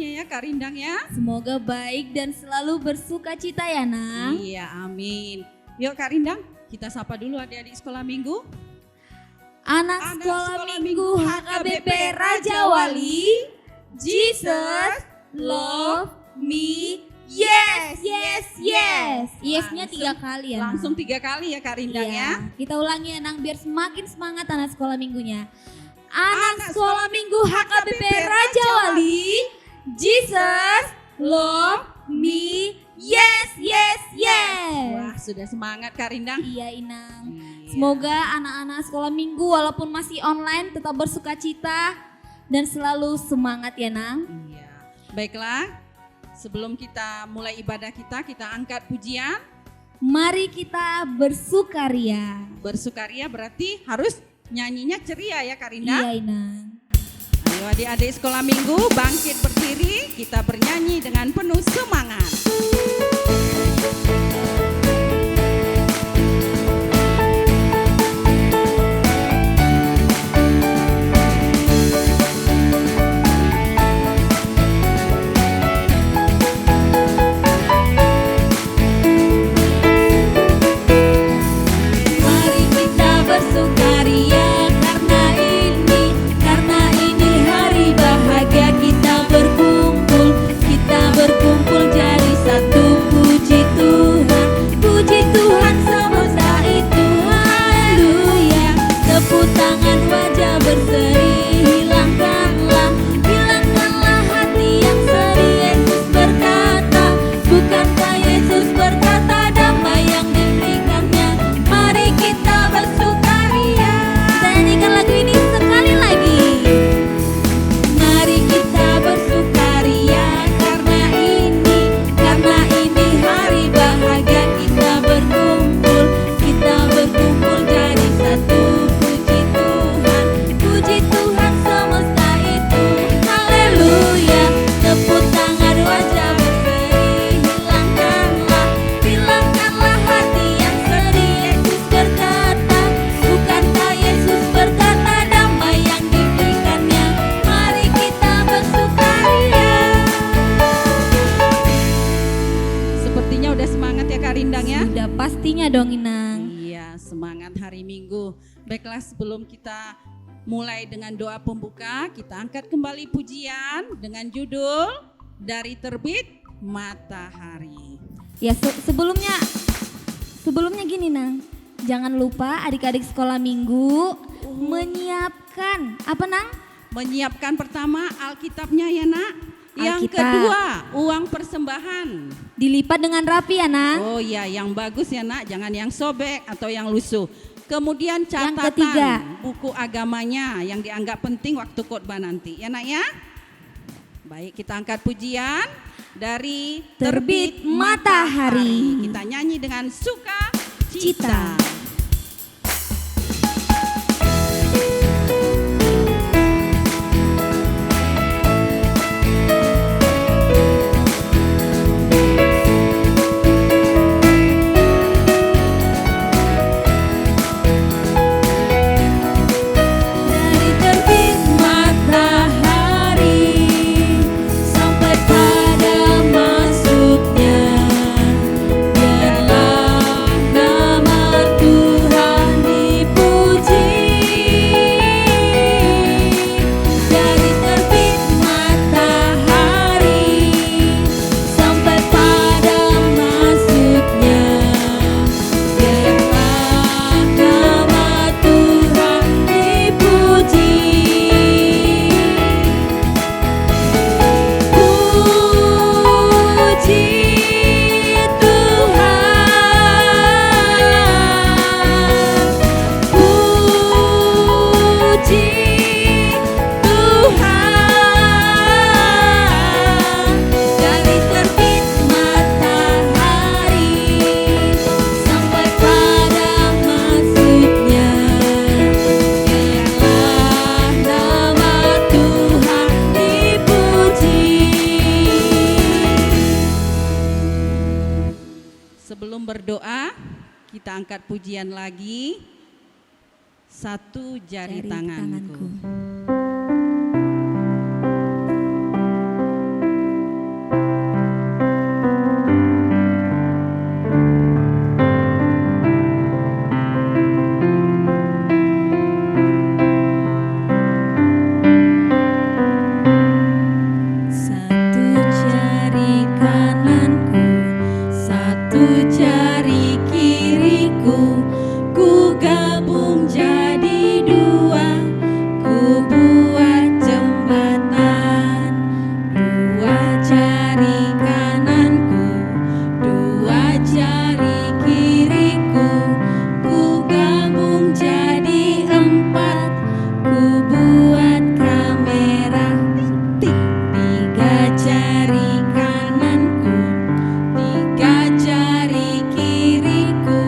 kabarnya ya Kak Rindang ya? Semoga baik dan selalu bersuka cita ya Nang. Iya, amin. Yuk Kak Rindang, kita sapa dulu adik-adik sekolah minggu. Anak sekolah minggu HKBP Raja Wali, Jesus love me, yes, yes, yes. Yes-nya 3 kali ya Nang. Langsung 3 kali ya Kak Rindang ya. Kita ulangi ya Nang biar semakin semangat anak sekolah minggunya. Anak sekolah minggu HKBP Raja Wali, Jesus love me, yes, yes, yes. Wah, sudah semangat Kak Rindang. Iya Inang. Iya. Semoga anak-anak sekolah minggu walaupun masih online tetap bersuka cita dan selalu semangat ya Nang. Iya. Baiklah, sebelum kita mulai ibadah kita angkat pujian. Mari kita bersukaria. Bersukaria berarti harus nyanyinya ceria ya Kak Rindang. Iya Inang. Ayo adik-adik sekolah minggu bangkit berdiri, kita bernyanyi dengan penuh semangat. Mari kita bersukaria karena ini hari bahagia kita berkumpul jadi satu. Puji Tuhan semesta itu, haleluya. Tepuk tangan wajah berseri, hilangkanlah hati yang sedih. Yesus berkata, bukankah Yesus berkata damai yang diberikannya. Mari kita bersukaria. Kita nyanyikan lagu ini sekali lagi. Mari kita bersukaria karena ini hari bahagia kita berkumpul jadi satu. Puji Tuhan semesta itu, haleluya. Tepuk tangan wajah berseri, hilangkanlah hati yang sedih. Yesus berkata, bukankah Yesus berkata damai yang diberikannya. Mari kita bersukaria. Sepertinya udah semangat ya Kak Rindang ya. Sudah pastinya dong Inang. Iya, semangat hari Minggu. Baiklah, sebelum kita mulai dengan doa pembuka, kita angkat kembali pujian dengan judul Dari Terbit Matahari. Ya sebelumnya gini Nang. Jangan lupa adik-adik sekolah minggu menyiapkan apa Nang? Menyiapkan pertama Alkitabnya ya Nak. Yang Alkitab. kedua, uang persembahan. Dilipat dengan rapi ya Nang. Oh iya, yang bagus ya Nak, jangan yang sobek atau yang lusuh. Kemudian Yang catatan ketiga. buku agamanya yang dianggap penting waktu khotbah nanti. Ya Nak ya? Baik, kita angkat pujian dari Terbit Matahari. Kita nyanyi dengan sukacita. Dari terbit matahari sampai pada masuknya, biarlah nama Tuhan dipuji. Dari terbit matahari sampai pada masuknya, biarlah nama Tuhan dipuji. Puji Tuhan, puji Tuhan. Dari terbit matahari sampai pada masuknya, biarlah nama Tuhan dipuji. Sebelum berdoa, kita angkat pujian lagi. Satu jari tanganku. batu jari kiriku, ku gabung jadi dua, ku buat jembatan. Dua jari kananku, dua jari kiriku, ku gabung jadi empat, ku buat kamera. Tiga jari kananku, tiga jari kiriku,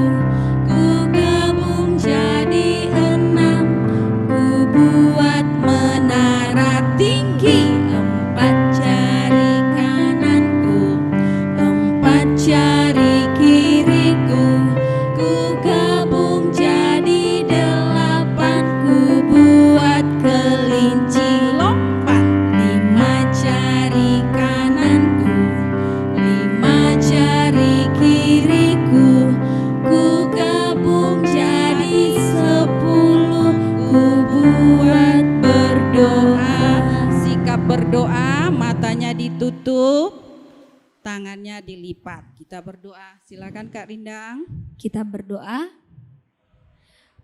ku gabung jadi enam, ku buat menara tinggi. Empat jari kananku, empat jari kiriku, ku gabung jadi delapan, ku buat kelinci lompat. Lima jari kananku, lima jari kiriku, ku gabung jadi 10, ku buat berdoa. Sikap berdoa, matanya ditutup, tangannya dilipat. Kita berdoa. Silakan Kak Rindang. Kita berdoa.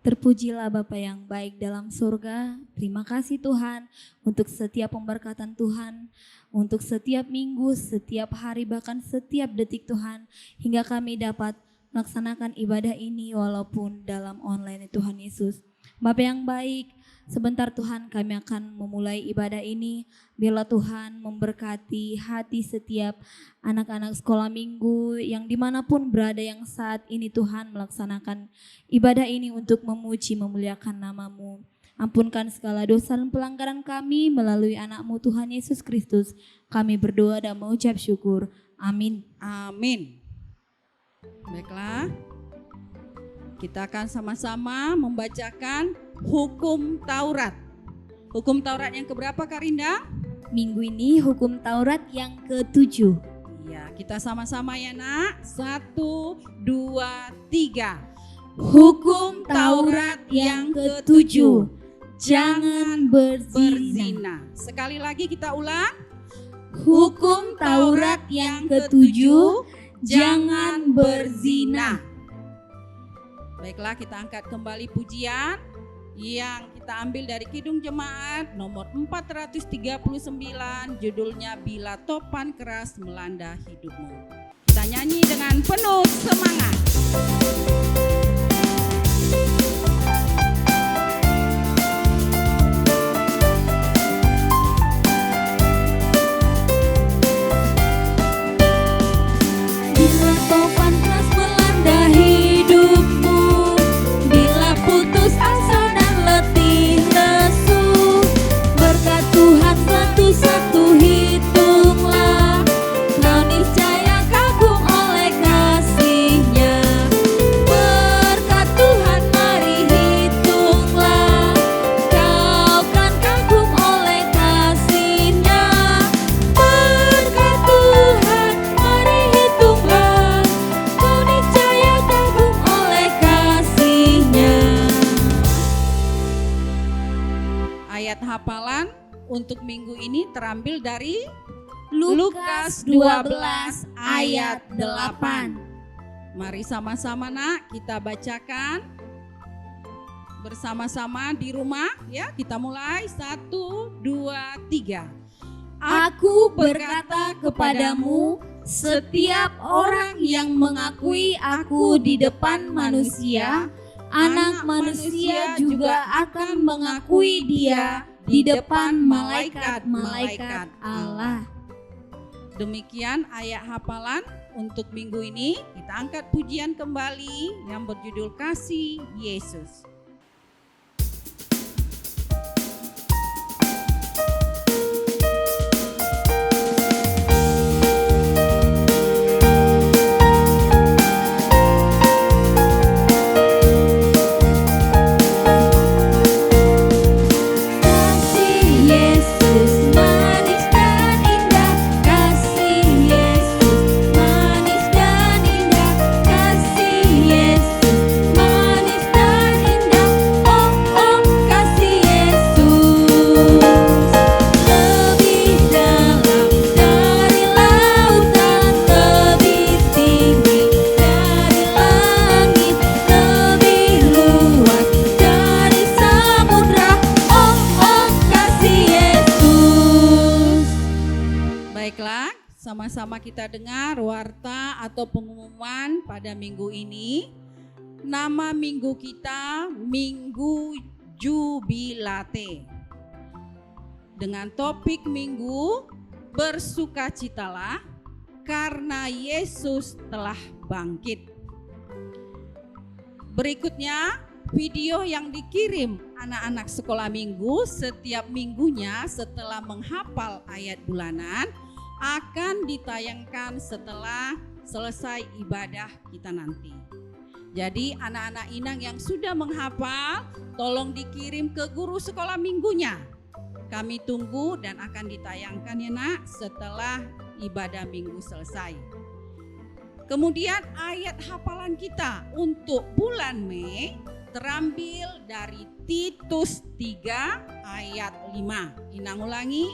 Terpujilah Bapa yang baik dalam surga. Terima kasih Tuhan untuk setiap pemberkatan Tuhan, untuk setiap minggu, setiap hari, bahkan setiap detik Tuhan, hingga kami dapat melaksanakan ibadah ini walaupun dalam online Tuhan Yesus. Bapa yang baik, sebentar Tuhan kami akan memulai ibadah ini. Biarlah Tuhan memberkati hati setiap anak-anak sekolah minggu yang dimanapun berada yang saat ini Tuhan melaksanakan ibadah ini untuk memuji memuliakan nama-Mu. Ampunkan segala dosa dan pelanggaran kami melalui anak-Mu Tuhan Yesus Kristus. Kami berdoa dan mengucap syukur. Amin. Amin. Baiklah. Kita akan sama-sama membacakan hukum Taurat. Hukum Taurat yang keberapa Kak Rinda? Minggu ini hukum Taurat yang ke-7. Iya, kita sama-sama ya nak. 1, 2, 3. Hukum Taurat yang ke-7. Jangan berzina. Sekali lagi kita ulang. Hukum Taurat yang ke-7. Jangan berzina. Baiklah, kita angkat kembali pujian yang kita ambil dari Kidung Jemaat nomor 439, judulnya Bila Topan Keras Melanda Hidupmu. Kita nyanyi dengan penuh semangat. Bila topan keras melanda hidupmu, bila putus asa dan letih lesu, berkat Tuhan satu-satu hitunglah, kau niscaya kagum oleh kasih-Nya. Berkat Tuhan mari hitunglah, kau kan kagum oleh kasih-Nya. Berkat Tuhan mari hitunglah, kau niscaya kagum oleh kasih-Nya. Ayat hafalan untuk minggu ini terambil dari Lukas 12 ayat 8. Mari sama-sama nak kita bacakan bersama-sama di rumah ya. Kita mulai 1, 2, 3. Aku berkata kepadamu, setiap orang yang mengakui aku di depan manusia, Anak Manusia juga akan mengakui dia di depan malaikat-malaikat Allah. Demikian ayat hafalan untuk minggu ini. Kita angkat pujian kembali yang berjudul Kasih Yesus. Kasih Yesus manis dan indah, kasih Yesus manis dan indah, kasih Yesus manis dan indah. sama-sama kita dengar warta atau pengumuman pada minggu ini. Nama minggu kita Minggu Jubilate. Dengan topik minggu, bersukacitalah karena Yesus telah bangkit. Berikutnya, video yang dikirim anak-anak sekolah minggu setiap minggunya setelah menghafal ayat bulanan akan ditayangkan setelah selesai ibadah kita nanti. Jadi anak-anak Inang yang sudah menghafal, tolong dikirim ke guru sekolah minggunya. Kami tunggu dan akan ditayangkan ya nak setelah ibadah minggu selesai. Kemudian ayat hafalan kita untuk bulan Mei terambil dari Titus 3 ayat 5. Inang ulangi,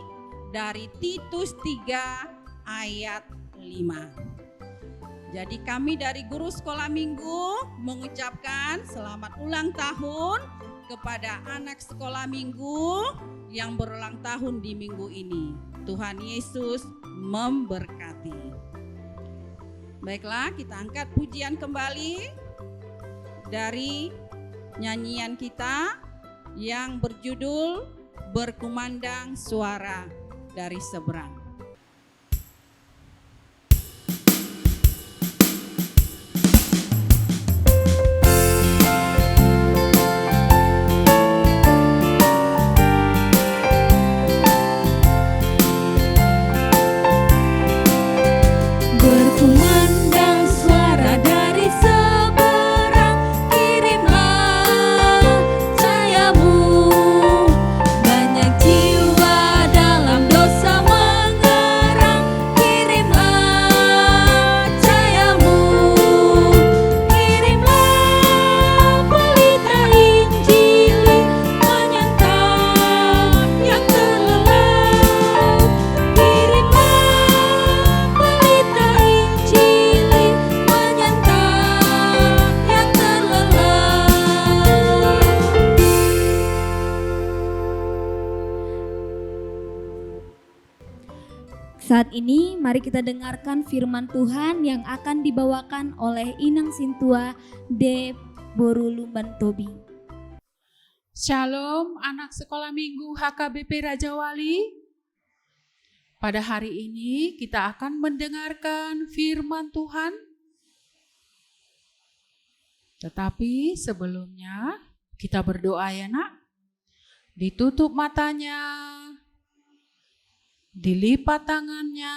dari Titus 3 ayat 5. Jadi kami dari guru sekolah minggu mengucapkan selamat ulang tahun kepada anak sekolah minggu yang berulang tahun di minggu ini. Tuhan Yesus memberkati. Baiklah, kita angkat pujian kembali dari nyanyian kita yang berjudul Berkumandang Suara dari Seberang. Saat ini mari kita dengarkan firman Tuhan yang akan dibawakan oleh Inang Sintua de Borulumban Tobing. Shalom anak sekolah minggu HKBP Raja Wali. Pada hari ini kita akan mendengarkan firman Tuhan. Tetapi sebelumnya kita berdoa ya nak. Ditutup matanya, dilipat tangannya,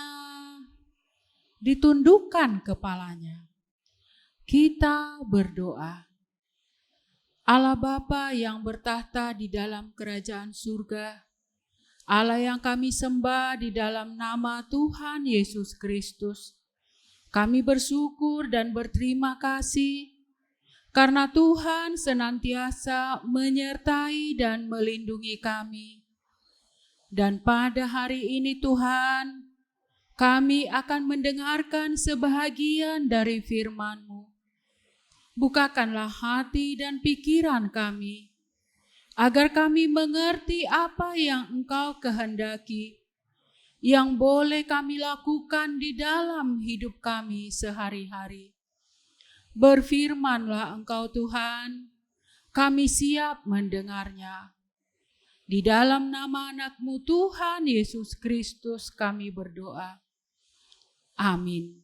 ditundukkan kepalanya. Kita berdoa. Allah Bapa yang bertahta di dalam kerajaan surga, Allah yang kami sembah di dalam nama Tuhan Yesus Kristus, kami bersyukur dan berterima kasih karena Tuhan senantiasa menyertai dan melindungi kami. Dan pada hari ini Tuhan, kami akan mendengarkan sebahagian dari firman-Mu. Bukakanlah hati dan pikiran kami, agar kami mengerti apa yang Engkau kehendaki, yang boleh kami lakukan di dalam hidup kami sehari-hari. Berfirmanlah Engkau Tuhan, kami siap mendengarnya. Di dalam nama anak-Mu Tuhan Yesus Kristus kami berdoa. Amin.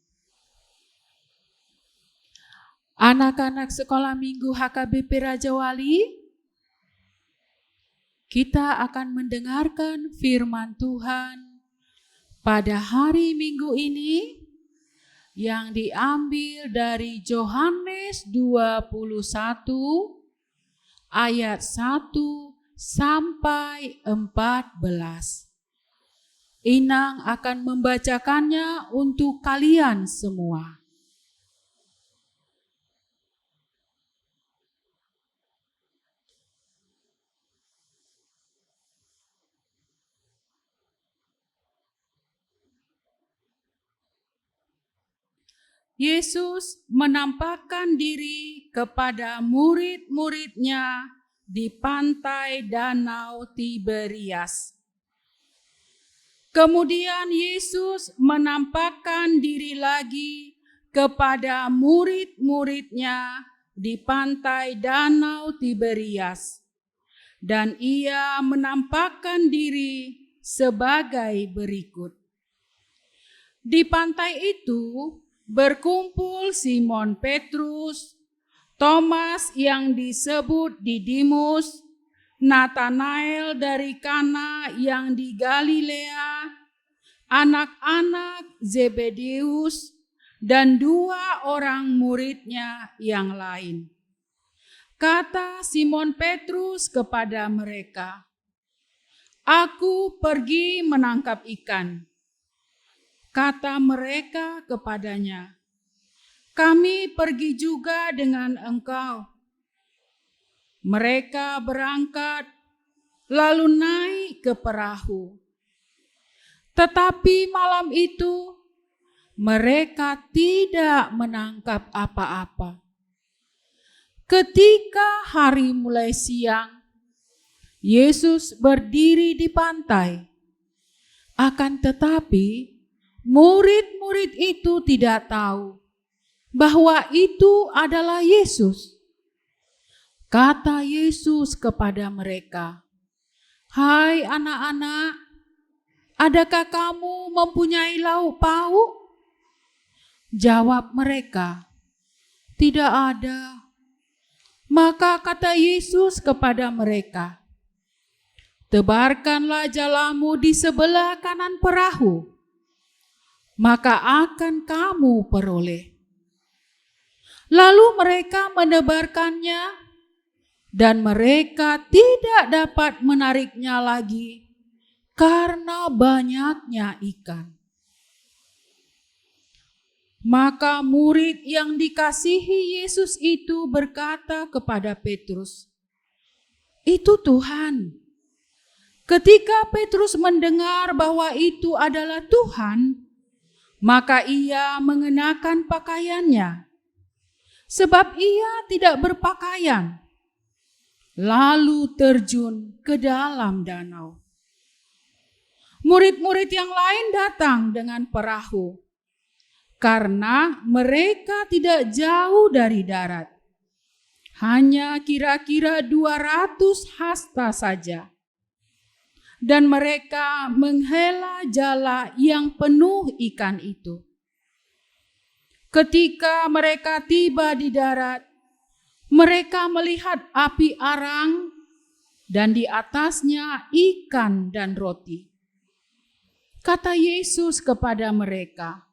Anak-anak sekolah minggu HKBP Raja Wali, kita akan mendengarkan firman Tuhan pada hari Minggu ini yang diambil dari Yohanes 21 ayat 1 sampai 14. Inang akan membacakannya untuk kalian semua. Yesus menampakkan diri kepada murid-muridnya di pantai Danau Tiberias. Kemudian Yesus menampakkan diri lagi kepada murid-muridnya di pantai Danau Tiberias. Dan ia menampakkan diri sebagai berikut. Di pantai itu berkumpul Simon Petrus, Thomas yang disebut Didimus, Nathanael dari Kana yang di Galilea, anak-anak Zebedeus, dan 2 orang muridnya yang lain. Kata Simon Petrus kepada mereka, "Aku pergi menangkap ikan." Kata mereka kepadanya, "Kami pergi juga dengan engkau." Mereka berangkat lalu naik ke perahu. Tetapi malam itu mereka tidak menangkap apa-apa. Ketika hari mulai siang, Yesus berdiri di pantai. Akan tetapi, murid-murid itu tidak tahu bahwa itu adalah Yesus. Kata Yesus kepada mereka, "Hai anak-anak, adakah kamu mempunyai lauk pauk?" Jawab mereka, "Tidak ada." Maka kata Yesus kepada mereka, "Tebarkanlah jalamu di sebelah kanan perahu, maka akan kamu peroleh." Lalu mereka menebarkannya, dan mereka tidak dapat menariknya lagi karena banyaknya ikan. Maka murid yang dikasihi Yesus itu berkata kepada Petrus, "Itu Tuhan." Ketika Petrus mendengar bahwa itu adalah Tuhan, maka ia mengenakan pakaiannya, sebab ia tidak berpakaian, lalu terjun ke dalam danau. Murid-murid yang lain datang dengan perahu, karena mereka tidak jauh dari darat, hanya kira-kira 200 hasta saja. Dan mereka menghela jala yang penuh ikan itu. Ketika mereka tiba di darat, mereka melihat api arang dan di atasnya ikan dan roti. Kata Yesus kepada mereka,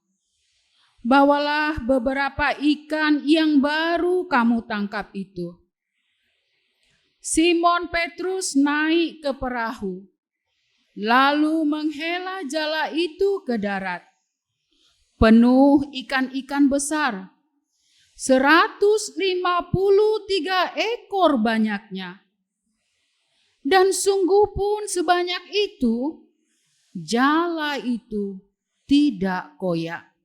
"Bawalah beberapa ikan yang baru kamu tangkap itu." Simon Petrus naik ke perahu, lalu menghela jala itu ke darat, penuh ikan-ikan besar, 153 ekor banyaknya. Dan sungguh pun sebanyak itu, jala itu tidak koyak.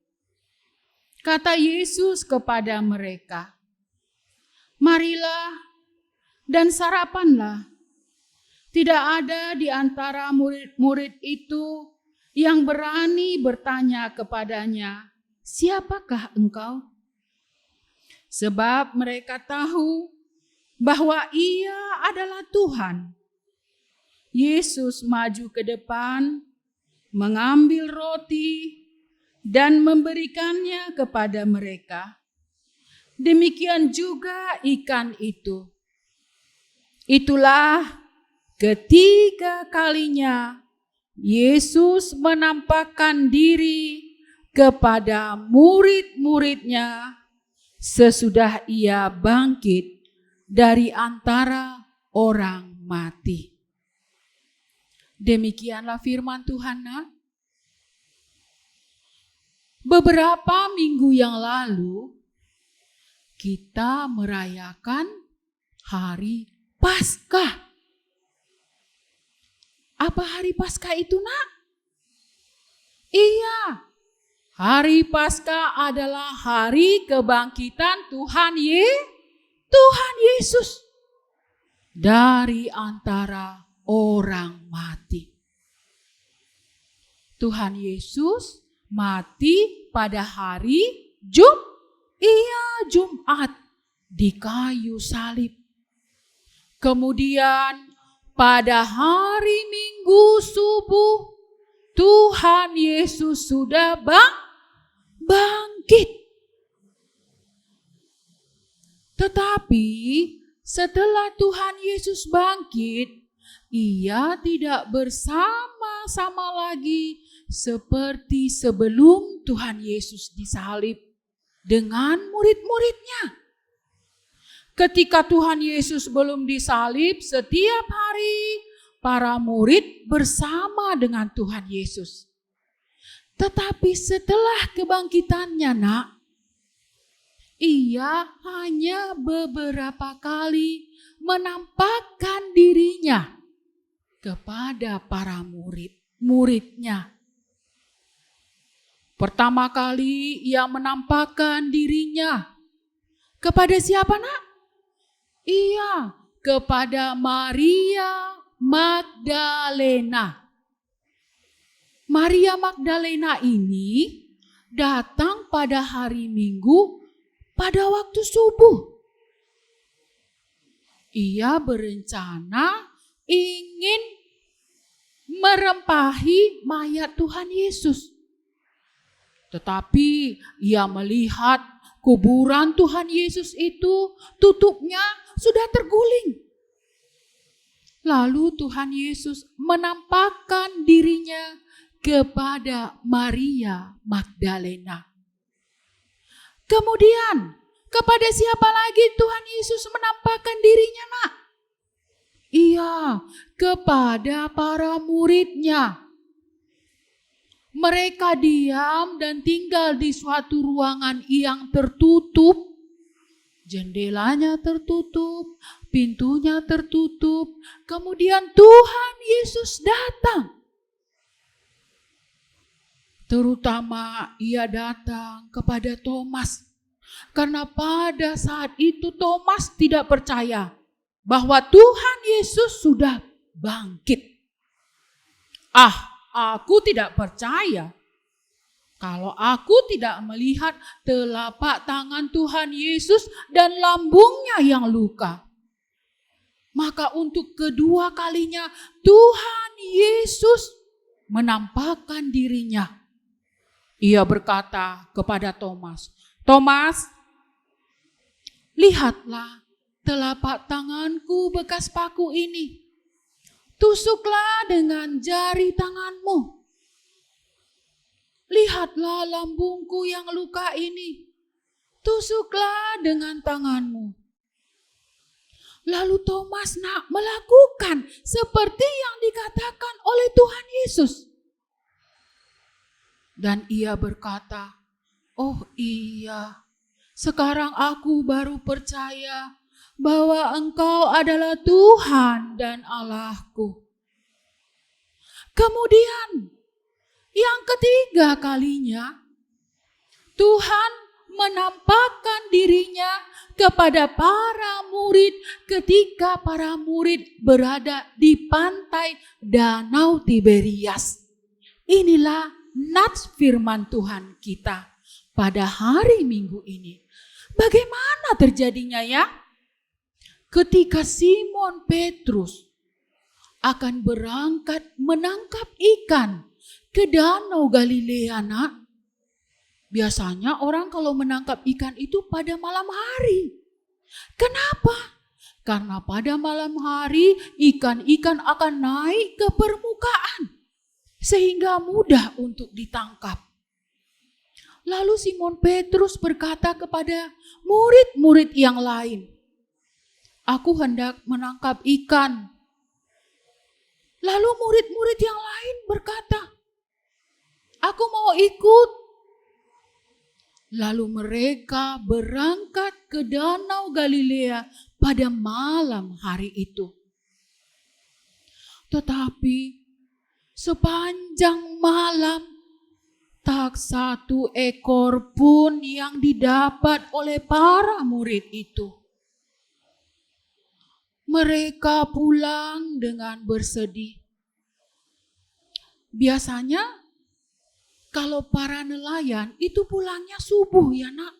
Kata Yesus kepada mereka, "Marilah dan sarapanlah." Tidak ada di antara murid-murid itu yang berani bertanya kepadanya, "Siapakah engkau?" Sebab mereka tahu bahwa ia adalah Tuhan. Yesus maju ke depan, mengambil roti dan memberikannya kepada mereka. Demikian juga ikan itu. Itulah ketiga kalinya Yesus menampakkan diri kepada murid-muridnya sesudah ia bangkit dari antara orang mati. Demikianlah firman Tuhan. Beberapa minggu yang lalu kita merayakan hari Paskah. Apa hari Paskah itu, Nak? Iya, hari Paskah adalah hari kebangkitan Tuhan Yesus dari antara orang mati. Tuhan Yesus mati pada hari Jumat di kayu salib. Kemudian pada hari Minggu subuh Tuhan Yesus sudah bangkit. Tetapi setelah Tuhan Yesus bangkit, ia tidak bersama-sama lagi seperti sebelum Tuhan Yesus disalib dengan murid-muridnya. Ketika Tuhan Yesus belum disalib, setiap hari para murid bersama dengan Tuhan Yesus. Tetapi setelah kebangkitannya, nak, ia hanya beberapa kali menampakkan dirinya kepada para muridnya. Pertama kali ia menampakkan dirinya kepada siapa, nak? Iya, kepada Maria Magdalena. Maria Magdalena ini datang pada hari Minggu pada waktu subuh. Ia berencana ingin merempahi mayat Tuhan Yesus. Tetapi ia melihat kuburan Tuhan Yesus itu tutupnya sudah terguling. Lalu Tuhan Yesus menampakkan dirinya kepada Maria Magdalena. Kemudian kepada siapa lagi Tuhan Yesus menampakkan dirinya, nak? Iya, kepada para muridnya. Mereka diam dan tinggal di suatu ruangan yang tertutup. Jendelanya tertutup, pintunya tertutup. Kemudian Tuhan Yesus datang. Terutama ia datang kepada Thomas. Karena pada saat itu Thomas tidak percaya bahwa Tuhan Yesus sudah bangkit. Aku tidak percaya kalau aku tidak melihat telapak tangan Tuhan Yesus dan lambungnya yang luka. Maka untuk kedua kalinya Tuhan Yesus menampakkan dirinya. Ia berkata kepada Thomas, "Thomas, lihatlah telapak tanganku bekas paku ini. Tusuklah dengan jari tanganmu. Lihatlah lambungku yang luka ini. Tusuklah dengan tanganmu." Lalu Thomas melakukan seperti yang dikatakan oleh Tuhan Yesus. Dan ia berkata, "Oh iya, sekarang aku baru percaya bahwa Engkau adalah Tuhan dan Allahku." Kemudian yang ketiga kalinya Tuhan menampakkan dirinya kepada para murid ketika para murid berada di pantai Danau Tiberias. Inilah nats firman Tuhan kita pada hari Minggu ini. Bagaimana terjadinya ya? Ketika Simon Petrus akan berangkat menangkap ikan ke Danau Galilea, nak. Biasanya orang kalau menangkap ikan itu pada malam hari. Kenapa? Karena pada malam hari ikan-ikan akan naik ke permukaan sehingga mudah untuk ditangkap. Lalu Simon Petrus berkata kepada murid-murid yang lain, "Aku hendak menangkap ikan." Lalu murid-murid yang lain berkata, "Aku mau ikut." Lalu mereka berangkat ke Danau Galilea pada malam hari itu. Tetapi sepanjang malam tak satu ekor pun yang didapat oleh para murid itu. Mereka pulang dengan bersedih. Biasanya Kalau para nelayan itu pulangnya subuh ya nak.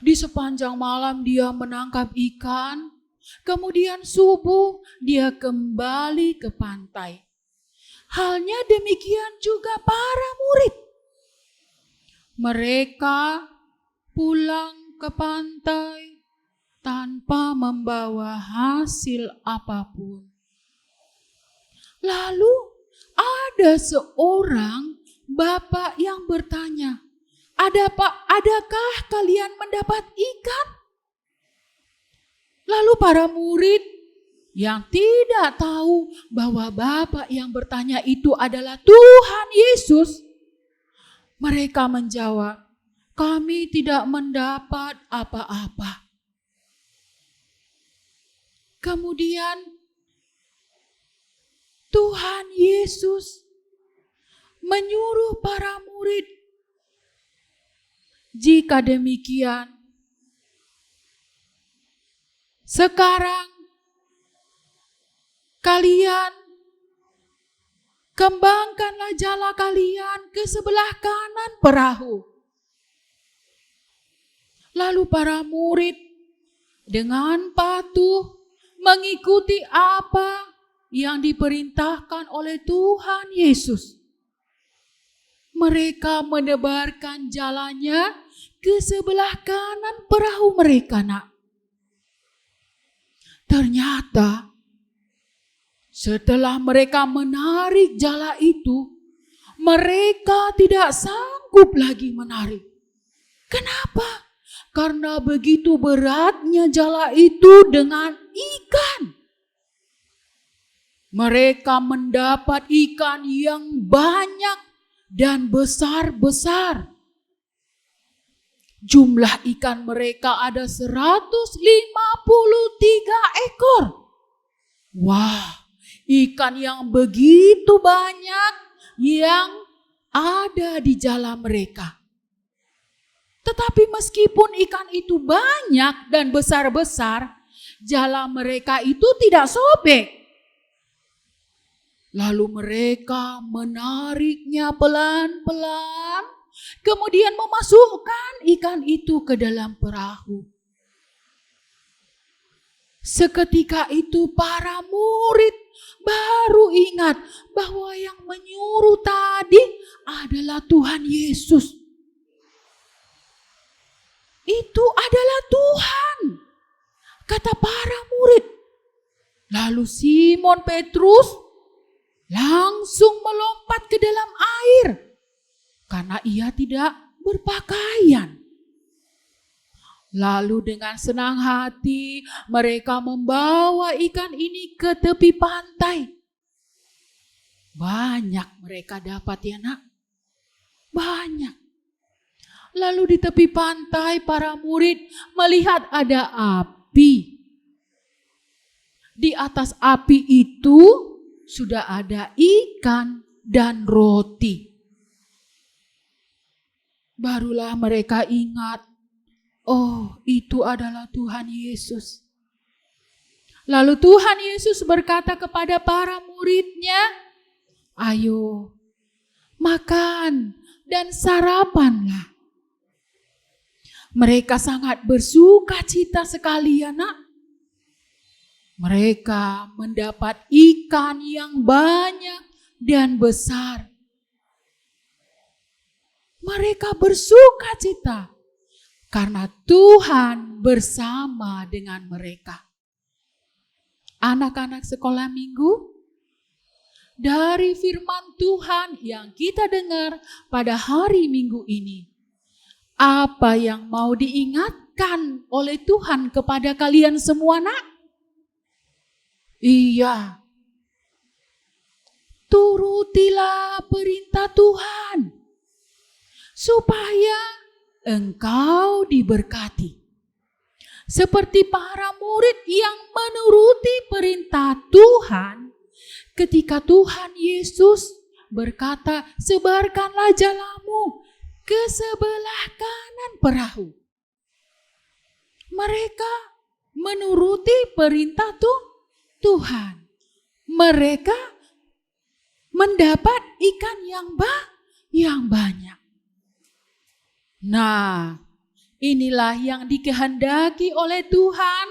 Di sepanjang malam dia menangkap ikan. Kemudian subuh dia kembali ke pantai. Halnya demikian juga para murid. Mereka pulang ke pantai tanpa membawa hasil apapun. Lalu ada seorang bapak yang bertanya, adakah kalian mendapat ikan? Lalu para murid yang tidak tahu bahwa bapak yang bertanya itu adalah Tuhan Yesus, mereka menjawab, kami tidak mendapat apa-apa. Kemudian Tuhan Yesus menyuruh para murid, jika demikian, sekarang kalian kembangkanlah jala kalian ke sebelah kanan perahu. Lalu para murid dengan patuh mengikuti apa yang diperintahkan oleh Tuhan Yesus. Mereka menebarkan jalannya ke sebelah kanan perahu mereka, nak. Ternyata setelah mereka menarik jala itu, mereka tidak sanggup lagi menarik. Kenapa? Karena begitu beratnya jala itu dengan ikan. Mereka mendapat ikan yang banyak dan besar-besar. Jumlah ikan mereka ada 153 ekor. Wah, ikan yang begitu banyak yang ada di jala mereka. Tetapi meskipun ikan itu banyak dan besar-besar, jala mereka itu tidak sobek. Lalu mereka menariknya pelan-pelan, kemudian memasukkan ikan itu ke dalam perahu. Seketika itu para murid baru ingat bahwa yang menyuruh tadi adalah Tuhan Yesus. Itu adalah Tuhan, kata para murid. Lalu Simon Petrus langsung melompat ke dalam air karena ia tidak berpakaian. Lalu dengan senang hati mereka membawa ikan ini ke tepi pantai. Banyak mereka dapat ya nak, banyak. Lalu di tepi pantai para murid melihat ada api. Di atas api itu sudah ada ikan dan roti. Barulah mereka ingat, oh itu adalah Tuhan Yesus. Lalu Tuhan Yesus berkata kepada para muridnya, ayo makan dan sarapanlah. Mereka sangat bersuka cita sekali ya nak. Mereka mendapat ikan yang banyak dan besar. Mereka bersuka cita karena Tuhan bersama dengan mereka. Anak-anak sekolah minggu, dari firman Tuhan yang kita dengar pada hari Minggu ini, apa yang mau diingatkan oleh Tuhan kepada kalian semua nak? Iya, turutilah perintah Tuhan supaya engkau diberkati. Seperti para murid yang menuruti perintah Tuhan ketika Tuhan Yesus berkata, sebarkanlah jalamu ke sebelah kanan perahu. Mereka menuruti perintah Tuhan. Mereka mendapat ikan yang banyak. Nah, inilah yang dikehendaki oleh Tuhan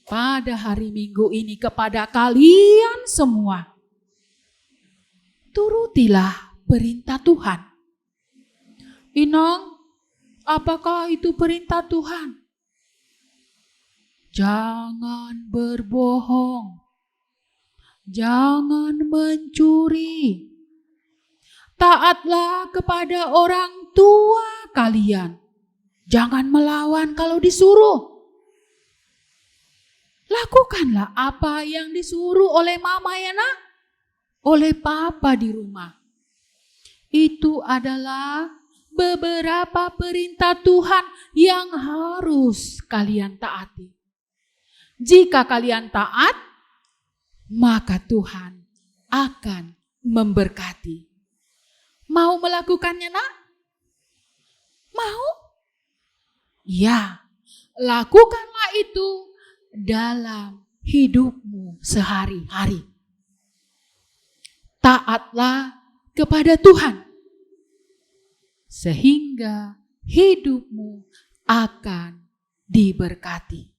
pada hari Minggu ini kepada kalian semua. Turutilah perintah Tuhan. Inang, apakah itu perintah Tuhan? Jangan berbohong. Jangan mencuri. Taatlah kepada orang tua kalian. Jangan melawan kalau disuruh. Lakukanlah apa yang disuruh oleh mama ya nak, oleh papa di rumah. Itu adalah beberapa perintah Tuhan yang harus kalian taati. Jika kalian taat, maka Tuhan akan memberkati. Mau melakukannya nak? Mau? Ya, lakukanlah itu dalam hidupmu sehari-hari. Taatlah kepada Tuhan, sehingga hidupmu akan diberkati.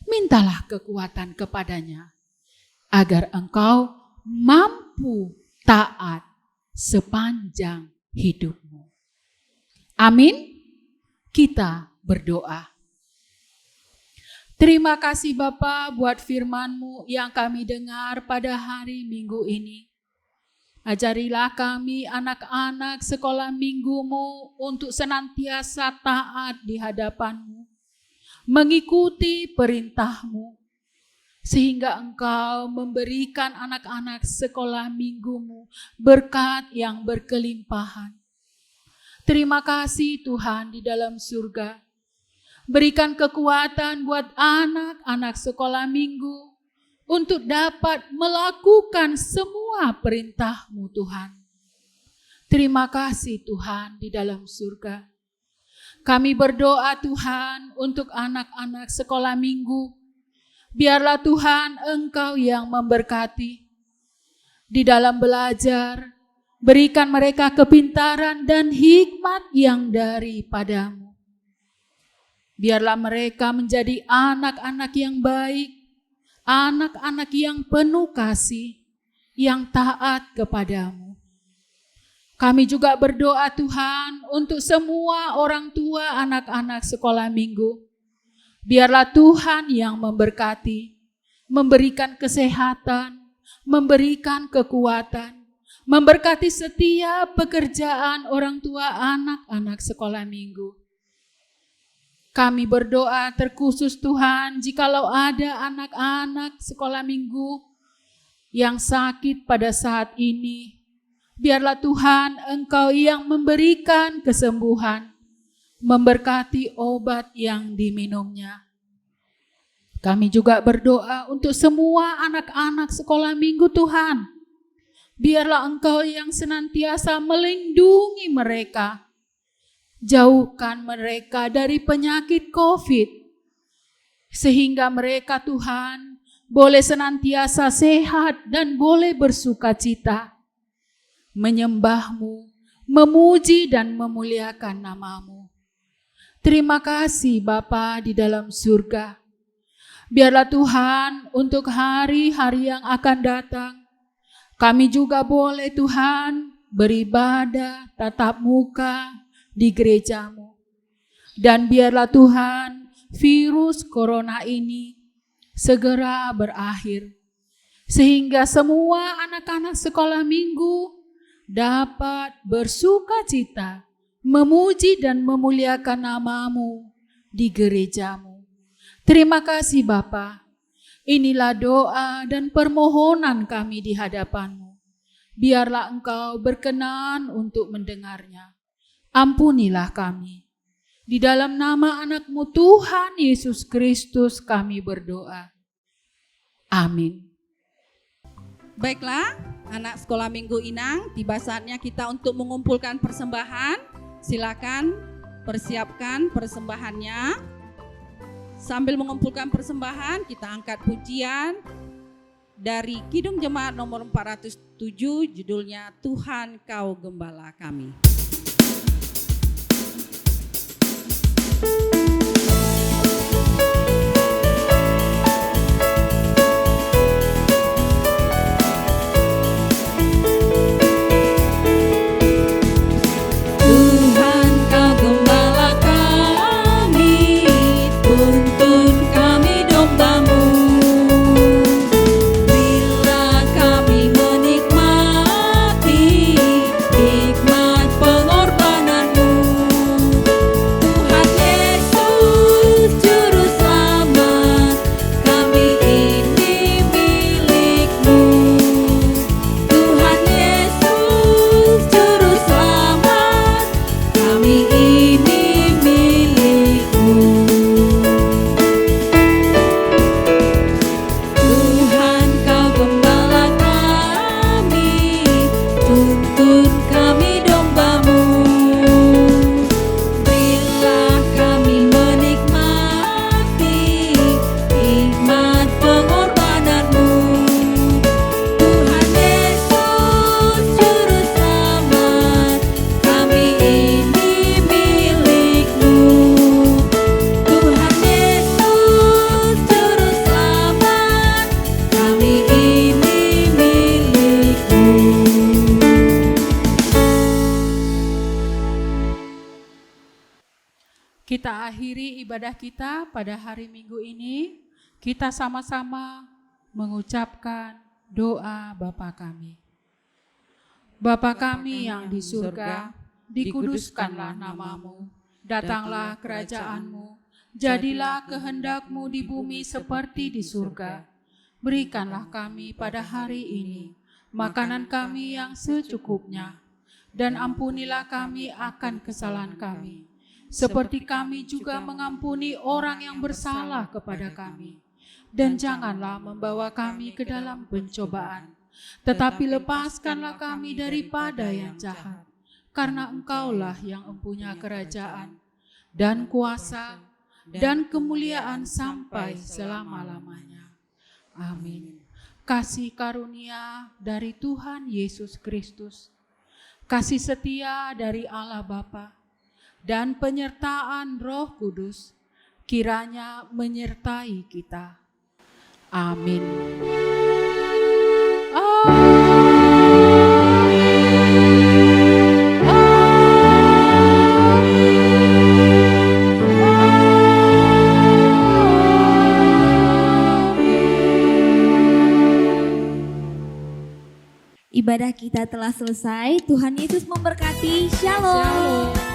Mintalah kekuatan kepadanya, agar engkau mampu taat sepanjang hidupmu. Amin. Kita berdoa. Terima kasih Bapa buat firman-Mu yang kami dengar pada hari Minggu ini. Ajarilah kami anak-anak sekolah minggu-Mu untuk senantiasa taat di hadapan-Mu, mengikuti perintah-Mu, sehingga Engkau memberikan anak-anak sekolah minggu-Mu berkat yang berkelimpahan. Terima kasih Tuhan di dalam surga. Berikan kekuatan buat anak-anak sekolah minggu untuk dapat melakukan semua perintah-Mu Tuhan. Terima kasih Tuhan di dalam surga. Kami berdoa Tuhan untuk anak-anak sekolah minggu. Biarlah Tuhan Engkau yang memberkati. Di dalam belajar, berikan mereka kepintaran dan hikmat yang daripada-Mu. Biarlah mereka menjadi anak-anak yang baik, anak-anak yang penuh kasih, yang taat kepada-Mu. Kami juga berdoa Tuhan untuk semua orang tua anak-anak sekolah minggu. Biarlah Tuhan yang memberkati, memberikan kesehatan, memberikan kekuatan, memberkati setiap pekerjaan orang tua anak-anak sekolah minggu. Kami berdoa terkhusus Tuhan, jikalau ada anak-anak sekolah minggu yang sakit pada saat ini, biarlah Tuhan Engkau yang memberikan kesembuhan, memberkati obat yang diminumnya. Kami juga berdoa untuk semua anak-anak sekolah minggu Tuhan. Biarlah Engkau yang senantiasa melindungi mereka. Jauhkan mereka dari penyakit COVID, sehingga mereka Tuhan boleh senantiasa sehat dan boleh bersuka cita, menyembah-Mu, memuji dan memuliakan nama-Mu. Terima kasih Bapa di dalam surga. Biarlah Tuhan untuk hari-hari yang akan datang, kami juga boleh Tuhan beribadah tatap muka di gereja-Mu. Dan biarlah Tuhan virus corona ini segera berakhir, sehingga semua anak-anak sekolah minggu dapat bersuka cita, memuji dan memuliakan nama-Mu di gereja-Mu. Terima kasih Bapa. Inilah doa dan permohonan kami di hadapan-Mu. Biarlah Engkau berkenan untuk mendengarnya. Ampunilah kami. Di dalam nama anak-Mu Tuhan Yesus Kristus kami berdoa. Amin. Baiklah, anak sekolah minggu Inang, tiba saatnya kita untuk mengumpulkan persembahan. Silakan persiapkan persembahannya. Sambil mengumpulkan persembahan, kita angkat pujian dari Kidung Jemaat nomor 407, judulnya Tuhan Kau Gembala Kami. Tuhan Kau Gembala kami, tuntun kami domba-Mu. Bila kami menikmati hikmat pengorbanan-Mu, Tuhan Yesus Juru Selamat, kami ini milik-Mu. Tuhan Yesus Juru Selamat, kami ini milik-Mu. Tuhan Kau Gembala kami, tuntun kami domba-Mu. Bila kami menikmati hikmat pengorbanan-Mu, Tuhan Yesus Juru Selamat, kami ini milik-Mu. Tuhan Yesus Juru Selamat, kami ini milik-Mu. Kita akhiri ibadah kita pada hari Minggu ini. Kita sama-sama mengucapkan doa Bapa kami. Bapa kami yang di surga, dikuduskanlah nama-Mu. Datanglah kerajaan-Mu. Jadilah kehendak-Mu di bumi seperti di surga. Berikanlah kami pada hari ini makanan kami yang secukupnya. Dan ampunilah kami akan kesalahan kami, seperti kami juga mengampuni orang yang bersalah kepada kami. Dan janganlah membawa kami ke dalam pencobaan, tetapi lepaskanlah kami daripada yang jahat. Karena Engkaulah yang mempunyai kerajaan, dan kuasa, dan kemuliaan sampai selama-lamanya. Amin. Kasih karunia dari Tuhan Yesus Kristus, kasih setia dari Allah Bapa, dan penyertaan Roh Kudus kiranya menyertai kita. Amin. Ibadah kita telah selesai. Tuhan Yesus memberkati. Shalom.